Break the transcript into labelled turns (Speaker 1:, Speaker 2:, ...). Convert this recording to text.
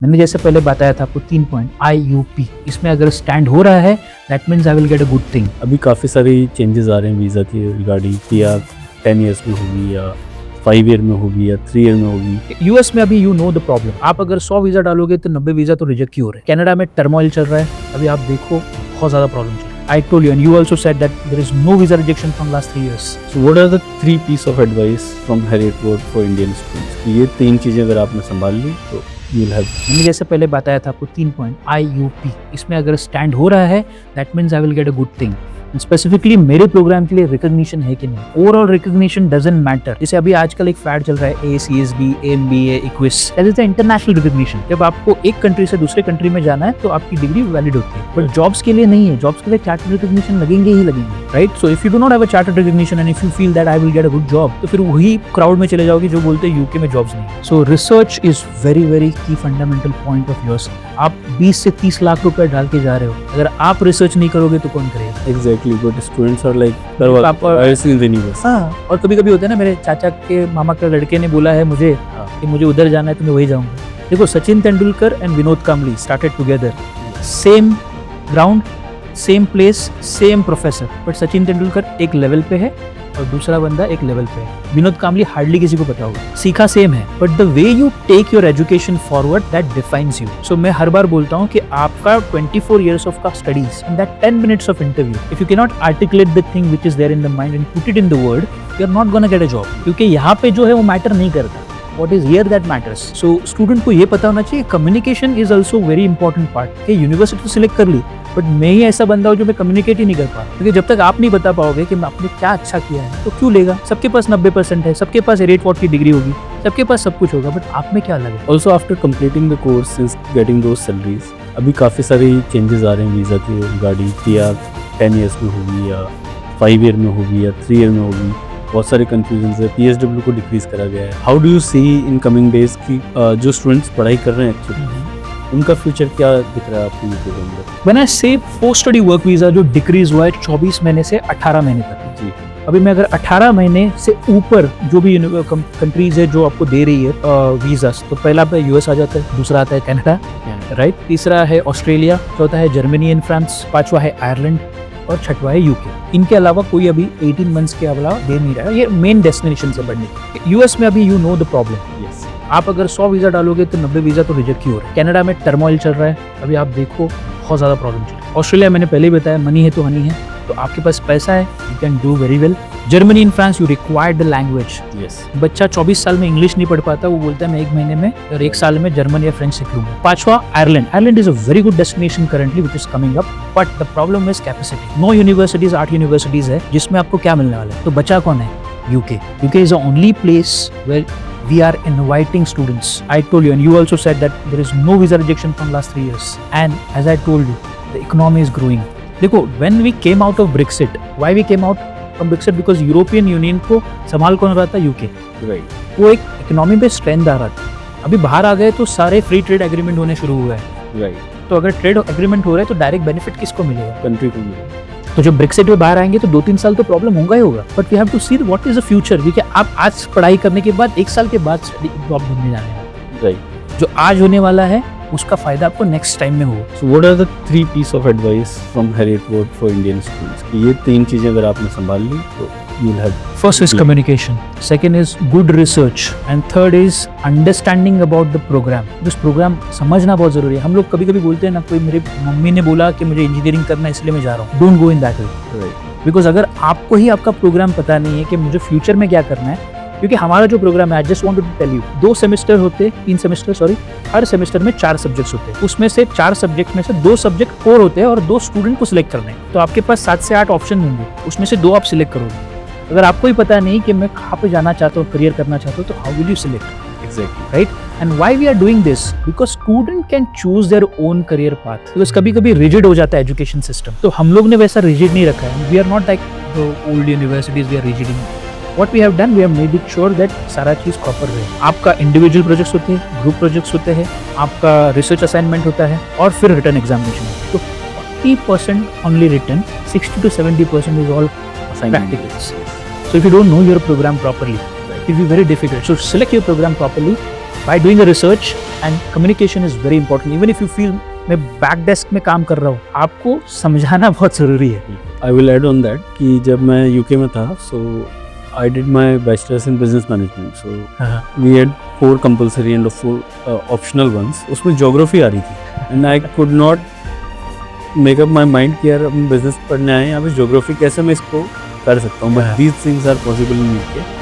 Speaker 1: मैंने जैसे पहले बताया था आपको 3 पॉइंट IUP, इसमें अगर स्टैंड हो रहा है that means I will get a good thing.
Speaker 2: अभी काफ़ी सारी चेंजेस आ रहे हैं वीज़ा की रिगार्डिंग कि या 10 ईयर्स में होगी या 5 ईयर में होगी या 3 ईयर में होगी।
Speaker 1: यूएस में अभी यू नो द प्रॉब्लम, आप अगर 100 वीजा डालोगे तो 90 वीजा तो रिजेक्ट ही हो रहे हैं। कनाडा में टर्मोइल चल रहा है, अभी आप देखो बहुत ज्यादा प्रॉब्लम चल रहा है। I told you and you also said that there is no visa rejection from last 3 years.
Speaker 2: So what are the 3 piece of advice from Harriet Ward for Indian students? कि ये 3 चीज़ें अगर आपने संभाल ली तो you'll have।
Speaker 1: मैंने जैसे पहले बताया था आपको 3 पॉइंट IUP, इसमें अगर स्टैंड हो रहा है that means I will get a good thing. Specifically मेरे प्रोग्राम के लिए रिकॉग्निशन है कि नहीं, ओवरऑल रिकॉग्निशन डजंट मैटर। जैसे अभी आजकल एक फैड चल रहा है ACSB, AMBA, EQUIS, that is the international recognition. जब आपको एक कंट्री से दूसरे कंट्री में जाना है तो आपकी डिग्री वैलिड होती है, बट जॉब्स के लिए नहीं है। जॉब्स के लिए चार्टर्ड रिकॉग्निशन लगेंगे ही लगेंगे, right? So if you do not have a chartered recognition and if you feel that I will get a good job, तो फिर वही क्राउड में चले जाओगे जो बोलते हैं यूके में जॉब्स नहीं। सो रिसर्च इज वेरी वेरी की फंडामेंटल पॉइंट ऑफ योर्स। आप 20 से 30 लाख रुपए डाल के जा रहे हो, अगर आप रिसर्च नहीं करोगे तो कौन करेगा?
Speaker 2: Exactly, but students are like
Speaker 1: हाँ, और कभी कभी होता है ना, मेरे चाचा के मामा के लड़के ने बोला है मुझे कि मुझे उधर जाना है तो मैं वही जाऊंगा। देखो, Sachin Tendulkar and Vinod Kambli started together, same ground, same place, same professor, but Sachin Tendulkar एक लेवल पे है और दूसरा बंदा एक लेवल पे है। विनोद कांबली हार्डली किसी को पता होगा। सीखा सेम है, but the way you take your education forward that defines you. So मैं हर बार बोलता हूँ कि आपका 24 years ऑफ का studies and that 10 minutes of interview, if you can not articulate the thing which is there in the mind and put it in the word, you are not gonna get a job. क्योंकि यहाँ पे जो है वो matter नहीं करता, what is here that matters. So student को ये पता होना चाहिए communication is also very important part. कि यूनिवर्सिटी तो सिलेक्ट कर ली, बट मैं ही ऐसा बंदा हूँ जो मैं कम्युनिकेट ही नहीं कर पा, क्योंकि जब तक आप नहीं बता पाओगे कि आपने क्या अच्छा किया है तो क्यों लेगा? सबके पास 90% है, सबके पास Harriet Ward की डिग्री होगी, सबके पास सब कुछ होगा, बट आप में क्या अलग है?
Speaker 2: Also after completing the course since getting those salaries, अभी काफ़ी सारी चेंजेस आ रहे हैं वीज़ा की रिगार्डिंग कि या 10 ईयर्स में होगी या 5 ईयर में होगी या 3 ईयर में होगी। बहुत सारे कन्फ्यूजन है। PSW को डिक्रीज करा गया है। How do you see in coming days की जो स्टूडेंट्स पढ़ाई कर रहे हैं एक्चुअली उनका फ्यूचर क्या दिख रहा है आपको यूके के अंदर?
Speaker 1: व्हेन आई से पोस्ट स्टडी वर्क वीजा जो डिक्रीज हुआ है 24 महीने से 18 महीने तक
Speaker 2: जी।
Speaker 1: अभी मैं अगर 18 महीने से ऊपर जो भी कंट्रीज है जो आपको दे रही है वीजा, तो पहला पे US आ जाता है, दूसरा आता है कनाडा, राइट, तीसरा है ऑस्ट्रेलिया, चौथा है जर्मनी एंड फ्रांस, पांचवा है आयरलैंड और छठवा है यूके। इनके अलावा कोई अभी 18 मंथ्स के अलावा दे नहीं रहा है। ये मेन डेस्टिनेशन से बढ़ने की। यूएस में अभी you know the problem, yes, आप अगर 100 वीजा डालोगे तो 90 वीजा तो रिजेक्ट ही हो रहे हैं। कनाडा में टर्मोइल चल रहा है, अभी आप देखो बहुत ज्यादा प्रॉब्लम चल रहा है। ऑस्ट्रेलिया मैंने पहले ही बताया, मनी है तो हनी है, तो आपके पास पैसा है, you can do very well. Germany in France you required the language.
Speaker 2: Yes,
Speaker 1: बच्चा 24 साल में इंग्लिश नहीं पढ़ पाता, वो बोलता है मैं 1 महीने में और 1 साल में जर्मन या फ्रेंच सीख लूंगा। पांचवा Ireland. Ireland is a very good destination currently which is coming up, but the problem is capacity. 9 universities, 8 universities है, जिसमें आपको क्या मिलने वाला है? तो बचा कौन है? UK. UK is the only place where we are inviting students. I told you and you also said that there is no visa rejection from last 3 years, and as I told you, the economy is growing. देखो, when we came out of Brexit, why we came out from Brexit? Because European Union को संभाल कौन रहा था? UK,
Speaker 2: right.
Speaker 1: वो एक economy पे strength आ रहा था। अभी बाहर आ गए तो सारे फ्री ट्रेड एग्रीमेंट होने शुरू हुए हैं,
Speaker 2: राइट।
Speaker 1: तो अगर ट्रेड एग्रीमेंट हो रहा है तो डायरेक्ट बेनिफिट किसको मिलेगा?
Speaker 2: कंट्री को मिलेगा।
Speaker 1: तो जब ब्रेक्सिट में बाहर आएंगे तो 2-3 साल तो प्रॉब्लम होगा ही होगा, but we have to see what is the future. क्योंकि आप आज पढ़ाई करने के बाद 1 साल के बाद जॉब ढूंढने जाने हैं,
Speaker 2: राइट।
Speaker 1: जो आज होने वाला है उसका फायदा आपको नेक्स्ट टाइम में होगा।
Speaker 2: So what are the 3 piece of advice from Harriet Ward for Indian students? कि ये 3 चीजें अगर आपने संभाल ली तो you'll have।
Speaker 1: First is communication, second is good research, and third is understanding about the program। उस प्रोग्राम समझना बहुत जरूरी है। हम लोग कभी कभी बोलते हैं ना, कोई मेरी मम्मी ने बोला कि मुझे इंजीनियरिंग करना है इसलिए मैं जा रहा हूँ, don't go in that way,
Speaker 2: right.
Speaker 1: Because अगर आपको ही आपका प्रोग्राम पता नहीं है कि मुझे फ्यूचर में क्या करना है, क्योंकि हमारा जो प्रोग्राम है, I just wanted to tell you, 3 semester sorry, हर सेमेस्टर में 4 सब्जेक्ट्स होते हैं। उसमें से 4 सब्जेक्ट में से 2 सब्जेक्ट कोर होते हैं और 2 स्टूडेंट को सिलेक्ट करने हैं। तो आपके पास 7 से 8 ऑप्शन होंगे, उसमें से 2 आप सिलेक्ट करोगे। अगर आपको ही पता नहीं कि मैं कहाँ पे जाना चाहता हूँ, करियर करना चाहता हूँ, तो how will you select?
Speaker 2: Exactly.
Speaker 1: Right? And why we are doing this? Because student can choose their own career path. Because कभी-कभी rigid हो जाता है education system. तो हम लोग ने वैसा rigid नहीं रखा है. We are not like the old universities. We are rigid in. What we have done, we have made it sure that सारा चीज proper रहे. आपका individual projects होते हैं, group projects होते हैं, आपका research assignment होता है, और फिर written examination. तो 40% only written, 60 to 70% is all practicals. So if you don't know your program properly, it will be very difficult. So select your program properly by doing a research and communication is very important. Even if you feel मैं back desk में काम कर रहा हूँ, आपको समझाना बहुत ज़रूरी है.
Speaker 2: I will add on that कि जब मैं यूके में था, so I did my bachelors in business management. So we had 4 compulsory and 4 optional ones. उसमें ज्योग्राफी आ रही थी and I could not make up my mind कि यार हम बिजनेस पढ़ने आए हैं, यहाँ पे ज्योग्राफी कैसे मैं इसको कर सकता हूँ. But these things are possible in UK.